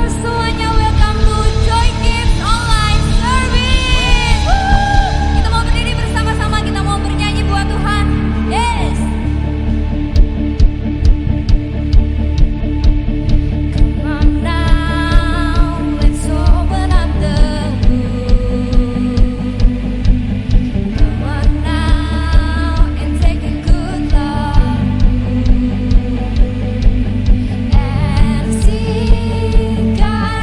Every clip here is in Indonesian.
semuanya, welcome to Joy Gift Online Service. Kita mau berdiri bersama-sama, kita mau bernyanyi buat Tuhan. Yes. Come on now, let's open up the room. Come on now and take a good look and see God.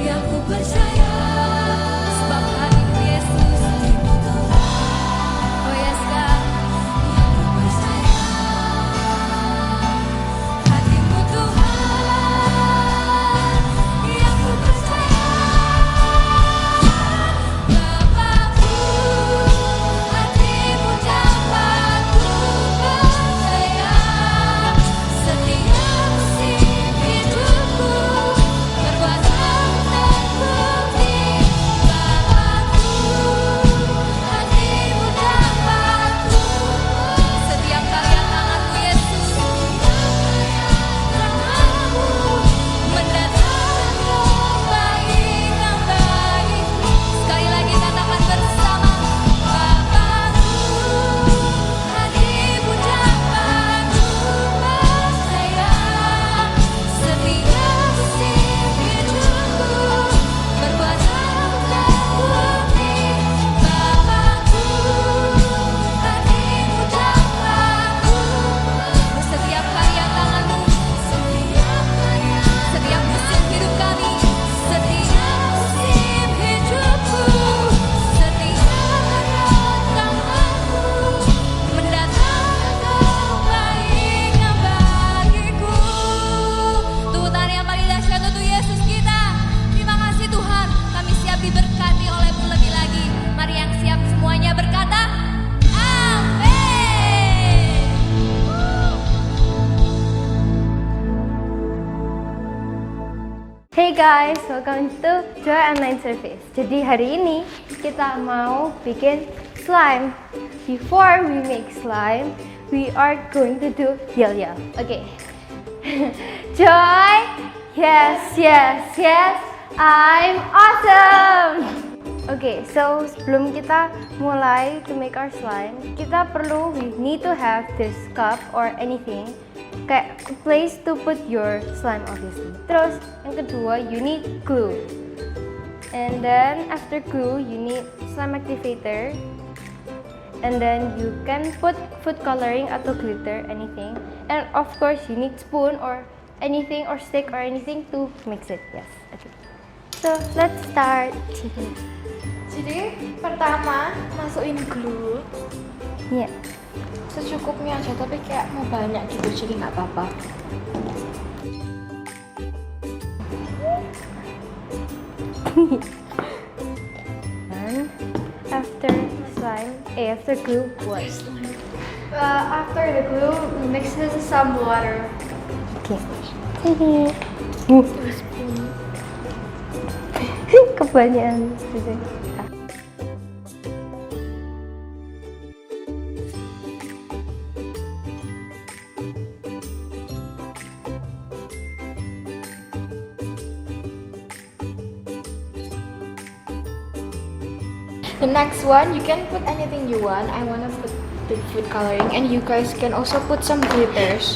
yang ku percaya. Sebab hatimu Yesus, oh yes God, yang ku percaya. Hatimu Tuhan, yang ku percaya. Bapakku, hatimu dapat ku percaya. Setiap musim hidupku berkuasa terbukti. Bapakku, hatimu dapat ku percaya. Setiap karya tanganmu Yesus, tanganmu mendatangkan baik. Sekali lagi katakan bersama. Bapakku, hatimu dapat ku percaya. Setiap musim hidupku berkuasa terbukti. Bapakku, hatimu dapat ku percaya. Setiap karya tanganmu, setiap musim hidup kami, setiap musim hidupku, setiap karya tanganmu mendatangkan kebaikan bagiku. Tepuk tangan yang paling dahsyat untuk Yesus kita. Terima kasih Tuhan, kami siap diberkati oleh-Mu lebih lagi. Mari yang siap semuanya berkata, amin. Hey guys, welcome to Joy Online Service. Jadi hari ini kita mau bikin slime. Before we make slime, we are going to do yell. Okay. Joy, yes, I'm awesome. Okay, so sebelum kita mulai to make our slime, we need to have this cup or anything, kayak a place to put your slime obviously. Terus yang kedua, you need glue. And then after glue, you need slime activator. And then you can put food coloring atau glitter, anything. And of course, you need spoon or anything or stick or anything to mix it. Yes. Okay. So let's start. Jadi pertama masukin glue Yeah. secukupnya aja, tapi kayak mau banyak gitu jadi nggak apa-apa. And after glue, what? After the glue, mix in some water. Okay. Kebanyakan. The next one, you can put anything you want. I wanna put the food coloring, and you guys can also put some glitters.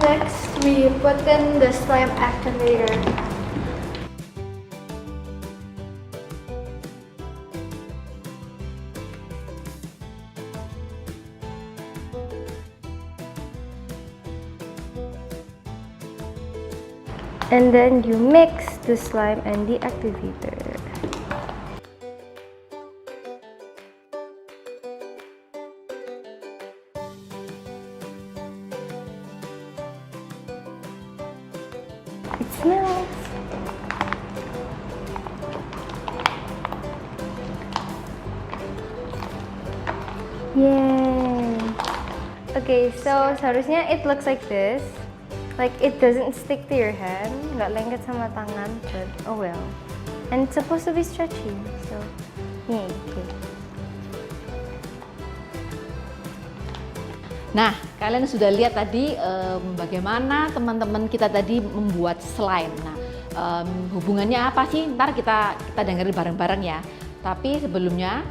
Next, we put in the slime activator. And then you mix the slime and the activator. It smells. Yay. Okay, so seharusnya it looks like this. Like it doesn't stick to your hand, nggak lengket sama tangan, but oh well. And it's supposed to be stretchy, so yay. Okay. Nah, kalian sudah lihat tadi bagaimana teman-teman kita tadi membuat slime. Nah, hubungannya apa sih? Ntar kita dengerin bareng-bareng ya. Tapi sebelumnya,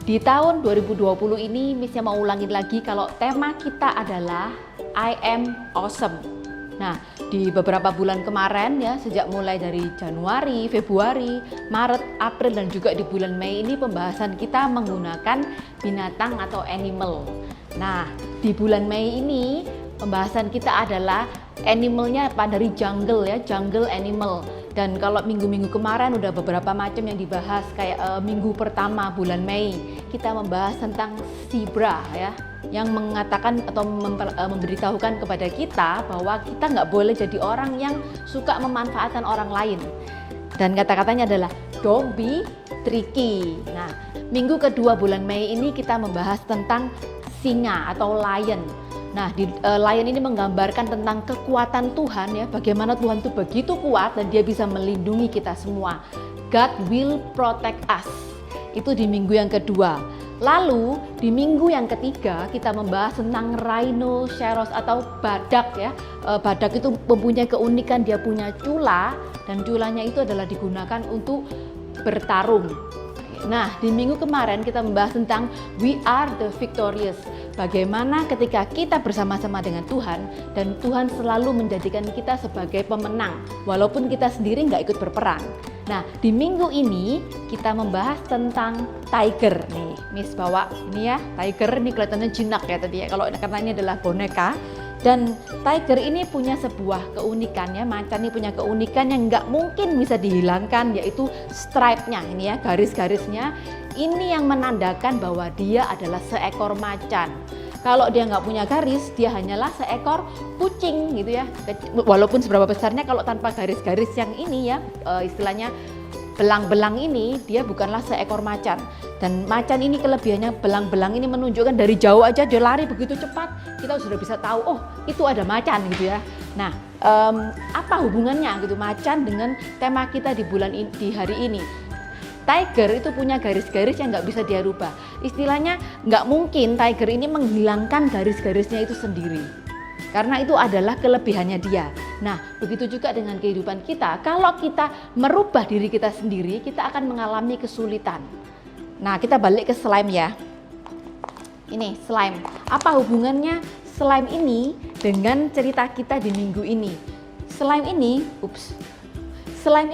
Di tahun 2020 ini Missnya mau ulangin lagi kalau tema kita adalah I am awesome. Nah, di beberapa bulan kemarin ya, sejak mulai dari Januari, Februari, Maret, April dan juga di bulan Mei ini pembahasan kita menggunakan binatang atau animal. Nah, di bulan Mei ini pembahasan kita adalah animalnya dari jungle ya, jungle animal. Dan kalau minggu-minggu kemarin udah beberapa macam yang dibahas, kayak minggu pertama bulan Mei kita membahas tentang zebra ya, yang mengatakan atau memberitahukan kepada kita bahwa kita nggak boleh jadi orang yang suka memanfaatkan orang lain. Dan kata-katanya adalah don't be tricky. Nah, minggu kedua bulan Mei ini kita membahas tentang singa atau lion. Nah, lion ini menggambarkan tentang kekuatan Tuhan ya, bagaimana Tuhan itu begitu kuat dan dia bisa melindungi kita semua. God will protect us. Itu di minggu yang kedua. Lalu di minggu yang ketiga kita membahas tentang rhinoceros atau badak ya. Badak itu mempunyai keunikan, dia punya cula dan culanya itu adalah digunakan untuk bertarung. Nah, di minggu kemarin kita membahas tentang we are the victorious. Bagaimana ketika kita bersama-sama dengan Tuhan dan Tuhan selalu menjadikan kita sebagai pemenang walaupun kita sendiri nggak ikut berperang. Nah, di minggu ini kita membahas tentang tiger nih. Miss bawa ini ya, tiger ini kelihatannya jinak ya tadi ya, kalau karena ini adalah boneka. Dan tiger ini punya sebuah keunikan ya, macan ini punya keunikan yang nggak mungkin bisa dihilangkan, yaitu stripe-nya ini ya, garis-garisnya. Ini yang menandakan bahwa dia adalah seekor macan. Kalau dia nggak punya garis, dia hanyalah seekor kucing gitu ya. Walaupun seberapa besarnya, kalau tanpa garis-garis yang ini ya, istilahnya belang-belang ini, dia bukanlah seekor macan. Dan macan ini kelebihannya, belang-belang ini menunjukkan dari jauh aja dia lari begitu cepat, kita sudah bisa tahu, oh itu ada macan gitu ya. Nah, apa hubungannya gitu macan dengan tema kita di hari ini? Tiger itu punya garis-garis yang nggak bisa dia rubah. Istilahnya nggak mungkin tiger ini menghilangkan garis-garisnya itu sendiri. Karena itu adalah kelebihannya dia. Nah, begitu juga dengan kehidupan kita. Kalau kita merubah diri kita sendiri, kita akan mengalami kesulitan. Nah, kita balik ke slime ya. Ini slime. Apa hubungannya slime ini dengan cerita kita di minggu ini? Slime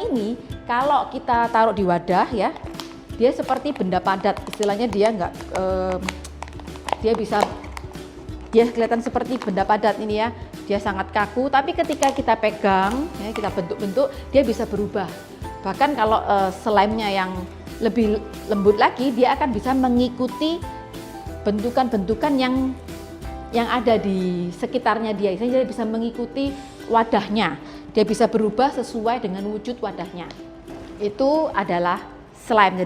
ini kalau kita taruh di wadah ya, dia seperti benda padat. Istilahnya dia nggak, dia kelihatan seperti benda padat ini ya. Dia sangat kaku, tapi ketika kita pegang, ya, kita bentuk-bentuk, dia bisa berubah. Bahkan kalau slime-nya yang lebih lembut lagi, dia akan bisa mengikuti bentukan-bentukan yang ada di sekitarnya dia. Dia bisa mengikuti wadahnya. Dia bisa berubah sesuai dengan wujud wadahnya. Itu adalah slime.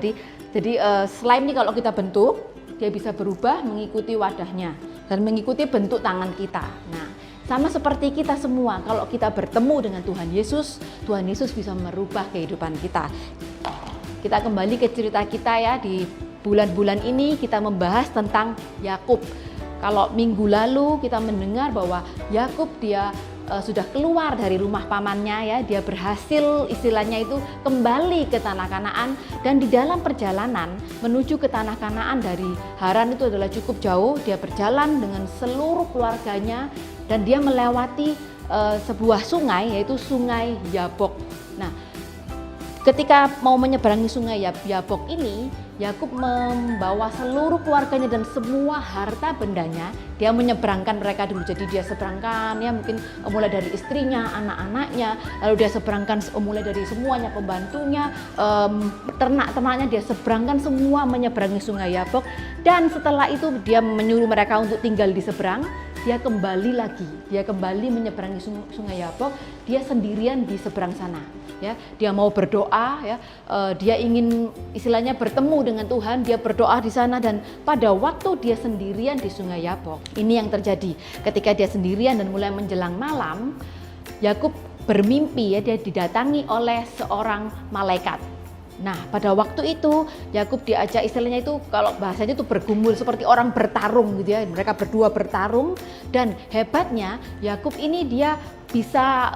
Jadi slime ini kalau kita bentuk, dia bisa berubah mengikuti wadahnya dan mengikuti bentuk tangan kita. Nah, sama seperti kita semua, kalau kita bertemu dengan Tuhan Yesus bisa merubah kehidupan kita. Kita kembali ke cerita kita ya, di bulan-bulan ini kita membahas tentang Yakub. Kalau minggu lalu kita mendengar bahwa Yakub dia sudah keluar dari rumah pamannya ya, dia berhasil istilahnya itu kembali ke tanah Kanaan, dan di dalam perjalanan menuju ke tanah Kanaan dari Haran itu adalah cukup jauh. Dia berjalan dengan seluruh keluarganya dan dia melewati sebuah sungai, yaitu Sungai Yabok. Nah, ketika mau menyeberangi Sungai Yabok ini, Yakub membawa seluruh keluarganya dan semua harta bendanya. Dia menyeberangkan mereka dulu. Jadi dia seberangkan ya, mungkin mulai dari istrinya, anak-anaknya, lalu dia seberangkan mulai dari semuanya, pembantunya, ternak-ternaknya, dia seberangkan semua menyeberangi Sungai Yabok. Dan setelah itu dia menyuruh mereka untuk tinggal di seberang. Dia kembali lagi, dia kembali menyeberangi Sungai Yabok. Dia sendirian di seberang sana. Ya, dia mau berdoa, ya, dia ingin istilahnya bertemu dengan Tuhan. Dia berdoa di sana, dan pada waktu dia sendirian di Sungai Yabok, ini yang terjadi. Ketika dia sendirian dan mulai menjelang malam, Yakub bermimpi ya, dia didatangi oleh seorang malaikat. Nah, pada waktu itu Yakub diajak, istilahnya itu kalau bahasanya itu bergumul, seperti orang bertarung gitu ya. Mereka berdua bertarung, dan hebatnya Yakub ini dia bisa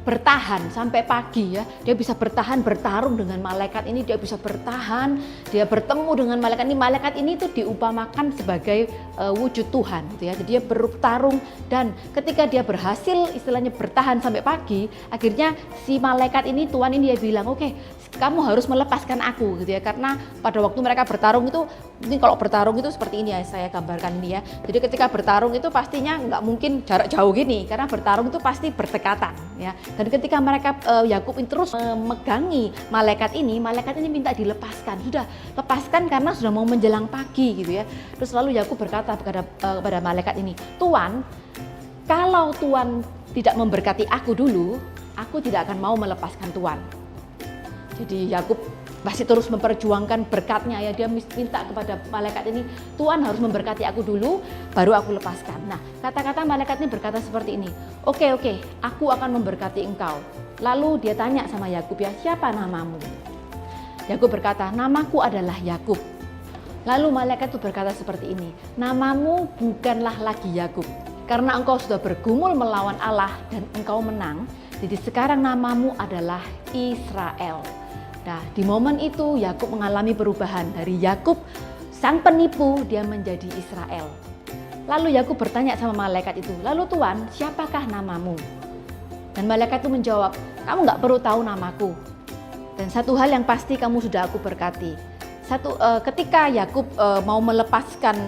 bertahan sampai pagi ya. Dia bisa bertahan bertarung dengan malaikat ini, dia bisa bertahan, dia bertemu dengan malaikat ini. Malaikat ini tuh diupamakan sebagai wujud Tuhan gitu ya. Jadi dia bertarung, dan ketika dia berhasil istilahnya bertahan sampai pagi, akhirnya si malaikat ini, Tuhan ini dia bilang, "Oke, kamu harus melepaskan aku," gitu ya. Karena pada waktu mereka bertarung itu, mungkin kalau bertarung itu seperti ini ya, saya gambarkan ini ya. Jadi ketika bertarung itu pastinya nggak mungkin jarak jauh gini, karena bertarung itu pasti berdekatan ya. Dan ketika mereka Yakub terus memegangi malaikat ini minta dilepaskan. Sudah lepaskan karena sudah mau menjelang pagi gitu ya. Terus lalu Yakub berkata kepada malaikat ini, "Tuan, kalau Tuan tidak memberkati aku dulu, aku tidak akan mau melepaskan Tuan." Jadi Yakub masih terus memperjuangkan berkatnya ya. Dia minta kepada malaikat ini, "Tuhan harus memberkati aku dulu, baru aku lepaskan." Nah, kata-kata malaikat ini berkata seperti ini, Oke, aku akan memberkati engkau." Lalu dia tanya sama Yakub ya, "Siapa namamu?" Yakub berkata, "Namaku adalah Yakub." Lalu malaikat itu berkata seperti ini, "Namamu bukanlah lagi Yakub, karena engkau sudah bergumul melawan Allah dan engkau menang. Jadi sekarang namamu adalah Israel." Nah, di momen itu Yakub mengalami perubahan dari Yakub sang penipu, dia menjadi Israel. Lalu Yakub bertanya sama malaikat itu, "Lalu Tuhan, siapakah namamu?" Dan malaikat itu menjawab, "Kamu nggak perlu tahu namaku. Dan satu hal yang pasti, kamu sudah aku berkati." Ketika Yakub mau melepaskan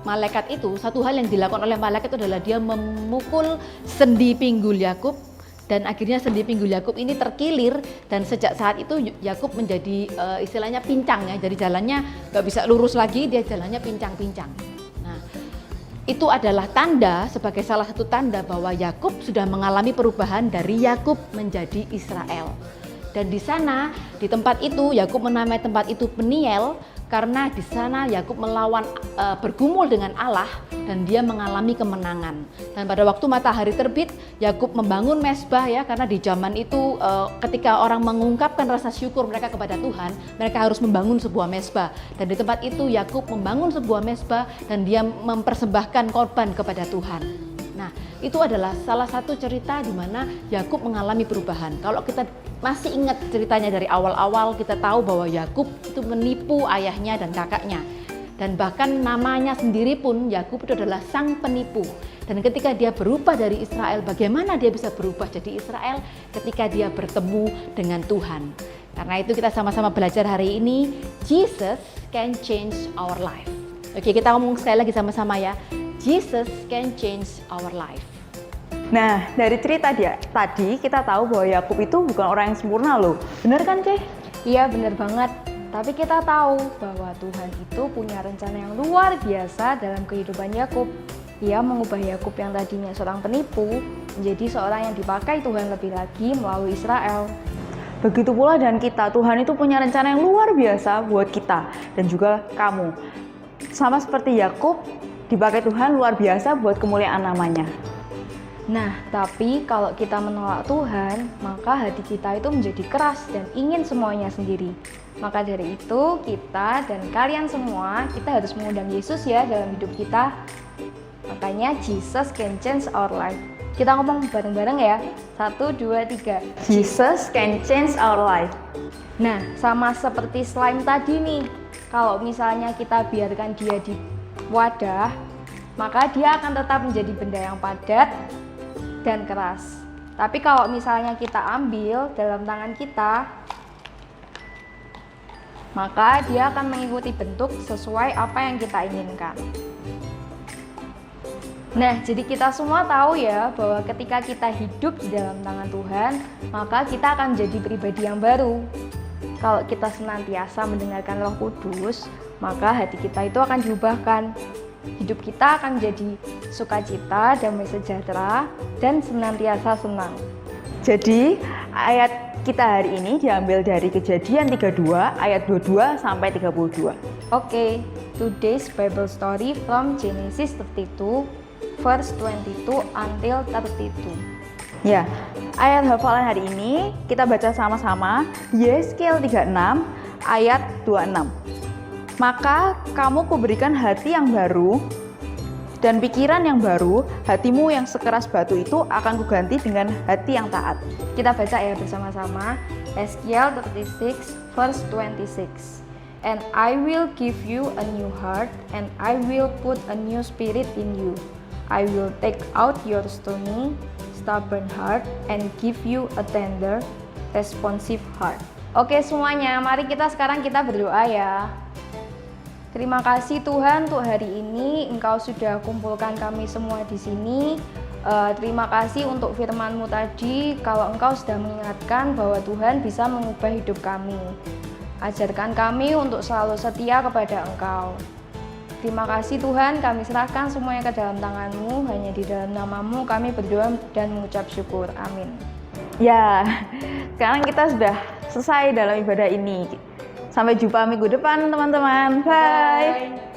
malaikat itu, satu hal yang dilakukan oleh malaikat itu adalah dia memukul sendi pinggul Yakub. Dan akhirnya sendi pinggul Yakub ini terkilir, dan sejak saat itu Yakub menjadi istilahnya pincang ya. Jadi jalannya nggak bisa lurus lagi, dia jalannya pincang-pincang. Nah, itu adalah tanda, sebagai salah satu tanda bahwa Yakub sudah mengalami perubahan dari Yakub menjadi Israel. Dan di sana, di tempat itu, Yakub menamai tempat itu Peniel, karena di sana Yakub melawan bergumul dengan Allah dan dia mengalami kemenangan. Dan pada waktu matahari terbit, Yakub membangun mezbah ya, karena di zaman itu ketika orang mengungkapkan rasa syukur mereka kepada Tuhan, mereka harus membangun sebuah mezbah. Dan di tempat itu Yakub membangun sebuah mezbah dan dia mempersembahkan korban kepada Tuhan. Nah, itu adalah salah satu cerita di mana Yakub mengalami perubahan. Kalau kita masih ingat ceritanya dari awal-awal, kita tahu bahwa Yakub itu menipu ayahnya dan kakaknya. Dan bahkan namanya sendiri pun, Yakub itu adalah sang penipu. Dan ketika dia berubah dari Israel, bagaimana dia bisa berubah jadi Israel? Ketika dia bertemu dengan Tuhan. Karena itu kita sama-sama belajar hari ini, Jesus can change our life. Oke, kita ngomong sekali lagi sama-sama ya. Jesus can change our life. Nah, dari cerita dia tadi kita tahu bahwa Yakub itu bukan orang yang sempurna loh. Bener kan, Ceh? Iya, bener banget. Tapi kita tahu bahwa Tuhan itu punya rencana yang luar biasa dalam kehidupan Yakub. Ia mengubah Yakub yang tadinya seorang penipu menjadi seorang yang dipakai Tuhan lebih lagi melalui Israel. Begitu pula dengan kita, Tuhan itu punya rencana yang luar biasa buat kita dan juga kamu. Sama seperti Yakub, dipakai Tuhan luar biasa buat kemuliaan namanya. Nah, tapi kalau kita menolak Tuhan, maka hati kita itu menjadi keras dan ingin semuanya sendiri. Maka dari itu, kita dan kalian semua, kita harus mengundang Yesus ya dalam hidup kita. Makanya Jesus can change our life. Kita ngomong bareng-bareng ya. 1, 2, 3. Jesus can change our life. Nah, sama seperti slime tadi nih. Kalau misalnya kita biarkan dia di wadah, maka dia akan tetap menjadi benda yang padat dan keras. Tapi kalau misalnya kita ambil dalam tangan kita, maka dia akan mengikuti bentuk sesuai apa yang kita inginkan. Nah, jadi kita semua tahu ya bahwa ketika kita hidup di dalam tangan Tuhan, maka kita akan menjadi pribadi yang baru. Kalau kita senantiasa mendengarkan Roh Kudus, maka hati kita itu akan diubahkan. Hidup kita akan menjadi sukacita, damai sejahtera, dan senantiasa senang. Jadi, ayat kita hari ini diambil dari Kejadian 32 ayat 22 sampai 32. Oke, today's Bible story from Genesis 32 verse 22 until 32. Ya, ayat hafalan hari ini kita baca sama-sama Yeskiel 36 ayat 26. Maka kamu kuberikan hati yang baru dan pikiran yang baru, hatimu yang sekeras batu itu akan kuganti dengan hati yang taat. Kita baca ya bersama-sama. Ezekiel 36 verse 26. And I will give you a new heart, and I will put a new spirit in you. I will take out your stony, stubborn heart, and give you a tender, responsive heart. Oke semuanya, mari sekarang kita berdoa ya. Terima kasih Tuhan untuk hari ini Engkau sudah kumpulkan kami semua di sini. Terima kasih untuk firman-Mu tadi, kalau Engkau sudah mengingatkan bahwa Tuhan bisa mengubah hidup kami. Ajarkan kami untuk selalu setia kepada Engkau. Terima kasih Tuhan, kami serahkan semuanya ke dalam tangan-Mu, hanya di dalam nama-Mu kami berdoa dan mengucap syukur. Amin. Ya, sekarang kita sudah selesai dalam ibadah ini. Sampai jumpa minggu depan teman-teman. Bye.